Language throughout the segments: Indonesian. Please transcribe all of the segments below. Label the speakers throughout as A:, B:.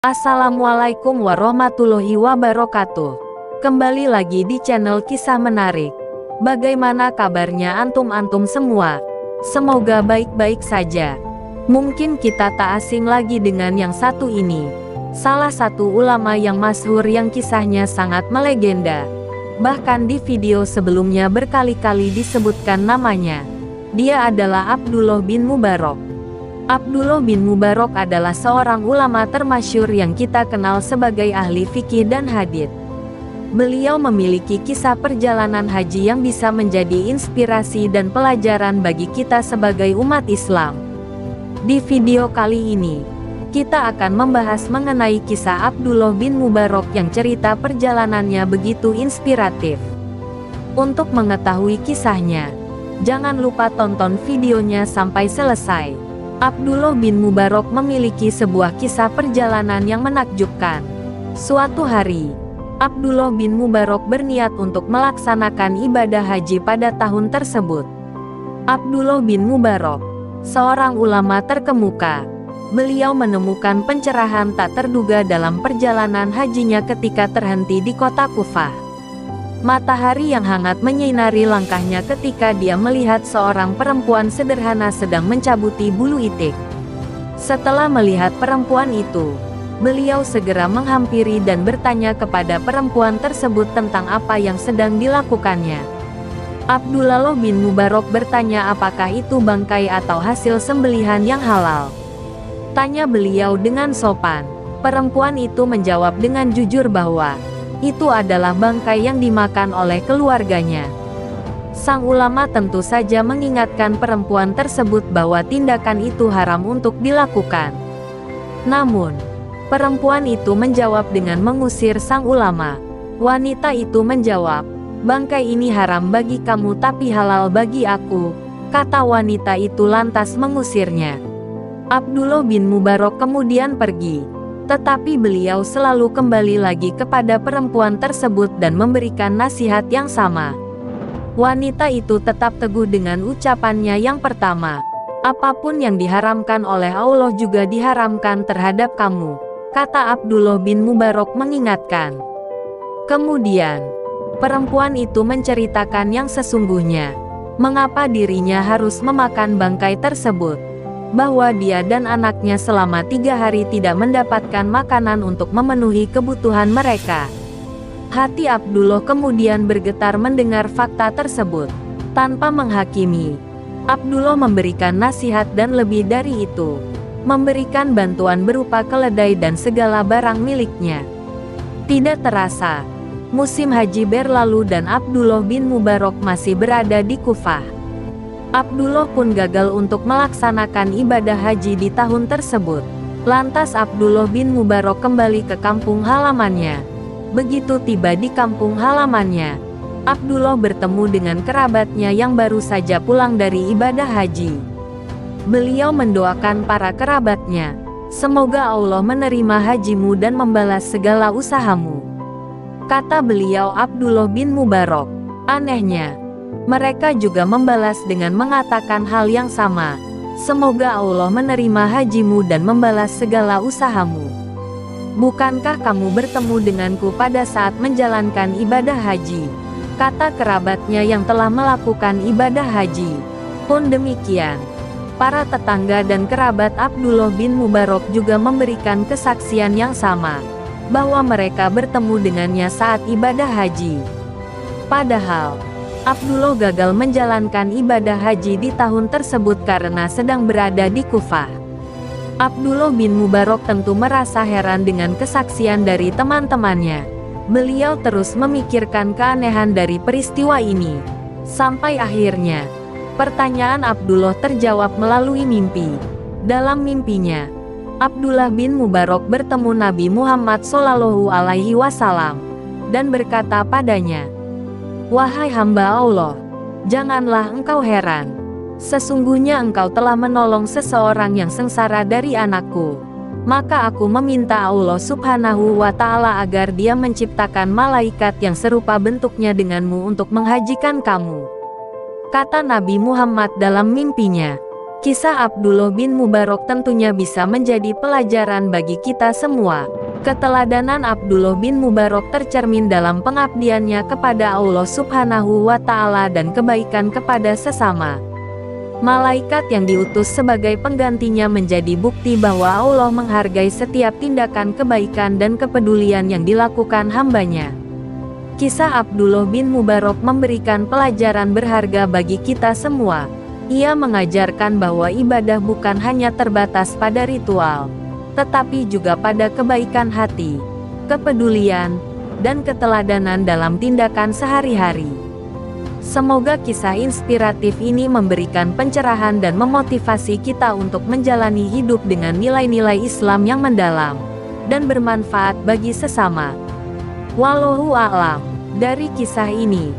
A: Assalamualaikum warahmatullahi wabarakatuh. Kembali lagi di channel Kisah Menarik. Bagaimana kabarnya antum-antum semua? Semoga baik-baik saja. Mungkin kita tak asing lagi dengan yang satu ini. Salah satu ulama yang masyhur yang kisahnya sangat melegenda. Bahkan di video sebelumnya berkali-kali disebutkan namanya. Dia adalah Abdullah bin Mubarak. Abdullah bin Mubarak adalah seorang ulama termasyhur yang kita kenal sebagai ahli fikih dan hadits. Beliau memiliki kisah perjalanan haji yang bisa menjadi inspirasi dan pelajaran bagi kita sebagai umat Islam. Di video kali ini, kita akan membahas mengenai kisah Abdullah bin Mubarak yang cerita perjalanannya begitu inspiratif. Untuk mengetahui kisahnya, jangan lupa tonton videonya sampai selesai. Abdullah bin Mubarak memiliki sebuah kisah perjalanan yang menakjubkan. Suatu hari, Abdullah bin Mubarak berniat untuk melaksanakan ibadah haji pada tahun tersebut. Abdullah bin Mubarak, seorang ulama terkemuka, beliau menemukan pencerahan tak terduga dalam perjalanan hajinya ketika terhenti di kota Kufah. Matahari yang hangat menyinari langkahnya ketika dia melihat seorang perempuan sederhana sedang mencabuti bulu itik. Setelah melihat perempuan itu, beliau segera menghampiri dan bertanya kepada perempuan tersebut tentang apa yang sedang dilakukannya. Abdullah bin Mubarak bertanya apakah itu bangkai atau hasil sembelihan yang halal. Tanya beliau dengan sopan. Perempuan itu menjawab dengan jujur bahwa itu adalah bangkai yang dimakan oleh keluarganya. Sang ulama tentu saja mengingatkan perempuan tersebut bahwa tindakan itu haram untuk dilakukan. Namun, perempuan itu menjawab dengan mengusir sang ulama. Wanita itu menjawab, "Bangkai ini haram bagi kamu tapi halal bagi aku," kata wanita itu lantas mengusirnya. Abdullah bin Mubarak kemudian pergi. Tetapi beliau selalu kembali lagi kepada perempuan tersebut dan memberikan nasihat yang sama. Wanita itu tetap teguh dengan ucapannya yang pertama, "Apapun yang diharamkan oleh Allah juga diharamkan terhadap kamu," kata Abdullah bin Mubarak mengingatkan. Kemudian, perempuan itu menceritakan yang sesungguhnya, mengapa dirinya harus memakan bangkai tersebut. Bahwa dia dan anaknya selama 3 hari tidak mendapatkan makanan untuk memenuhi kebutuhan mereka. Hati Abdullah kemudian bergetar mendengar fakta tersebut. Tanpa menghakimi, Abdullah memberikan nasihat dan lebih dari itu, memberikan bantuan berupa keledai dan segala barang miliknya. Tidak terasa, musim haji berlalu dan Abdullah bin Mubarak masih berada di Kufah. Abdullah pun gagal untuk melaksanakan ibadah haji di tahun tersebut. Lantas Abdullah bin Mubarak kembali ke kampung halamannya. Begitu tiba di kampung halamannya, Abdullah bertemu dengan kerabatnya yang baru saja pulang dari ibadah haji. Beliau mendoakan para kerabatnya, "Semoga Allah menerima hajimu dan membalas segala usahamu." Kata beliau Abdullah bin Mubarak, "Anehnya, mereka juga membalas dengan mengatakan hal yang sama. Semoga Allah menerima hajimu dan membalas segala usahamu. Bukankah kamu bertemu denganku pada saat menjalankan ibadah haji?" Kata kerabatnya yang telah melakukan ibadah haji. Pun demikian, para tetangga dan kerabat Abdullah bin Mubarak juga memberikan kesaksian yang sama, bahwa mereka bertemu dengannya saat ibadah haji. Padahal, Abdullah gagal menjalankan ibadah haji di tahun tersebut karena sedang berada di Kufah. Abdullah bin Mubarak tentu merasa heran dengan kesaksian dari teman-temannya. Beliau terus memikirkan keanehan dari peristiwa ini. Sampai akhirnya, pertanyaan Abdullah terjawab melalui mimpi. Dalam mimpinya, Abdullah bin Mubarak bertemu Nabi Muhammad SAW dan berkata padanya, "Wahai hamba Allah, janganlah engkau heran. Sesungguhnya engkau telah menolong seseorang yang sengsara dari anakku. Maka aku meminta Allah Subhanahu wa Ta'ala agar Dia menciptakan malaikat yang serupa bentuknya denganmu untuk menghajikan kamu." Kata Nabi Muhammad dalam mimpinya. Kisah Abdullah bin Mubarak tentunya bisa menjadi pelajaran bagi kita semua. Keteladanan Abdullah bin Mubarak tercermin dalam pengabdiannya kepada Allah Subhanahu wa Ta'ala dan kebaikan kepada sesama. Malaikat yang diutus sebagai penggantinya menjadi bukti bahwa Allah menghargai setiap tindakan kebaikan dan kepedulian yang dilakukan hambanya. Kisah Abdullah bin Mubarak memberikan pelajaran berharga bagi kita semua. Ia mengajarkan bahwa ibadah bukan hanya terbatas pada ritual, tetapi juga pada kebaikan hati, kepedulian, dan keteladanan dalam tindakan sehari-hari. Semoga kisah inspiratif ini memberikan pencerahan dan memotivasi kita untuk menjalani hidup dengan nilai-nilai Islam yang mendalam dan bermanfaat bagi sesama. Wallahu a'lam. Dari kisah ini,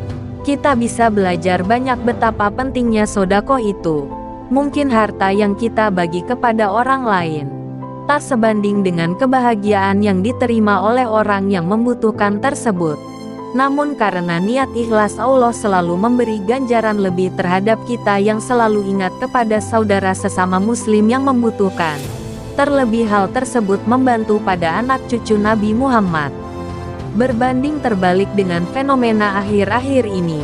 A: kita bisa belajar banyak betapa pentingnya sedekah itu. Mungkin harta yang kita bagi kepada orang lain tak sebanding dengan kebahagiaan yang diterima oleh orang yang membutuhkan tersebut. Namun karena niat ikhlas, Allah selalu memberi ganjaran lebih terhadap kita yang selalu ingat kepada saudara sesama muslim yang membutuhkan. Terlebih hal tersebut membantu pada anak cucu Nabi Muhammad. Berbanding terbalik dengan fenomena akhir-akhir ini,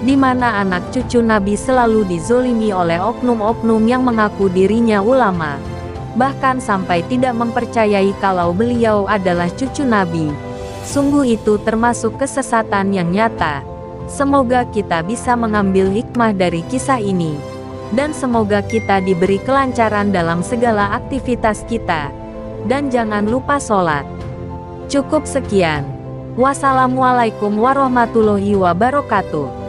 A: di mana anak cucu Nabi selalu dizolimi oleh oknum-oknum yang mengaku dirinya ulama, bahkan sampai tidak mempercayai kalau beliau adalah cucu Nabi. Sungguh itu termasuk kesesatan yang nyata. Semoga kita bisa mengambil hikmah dari kisah ini, dan semoga kita diberi kelancaran dalam segala aktivitas kita. Dan jangan lupa sholat. Cukup sekian. Wassalamualaikum warahmatullahi wabarakatuh.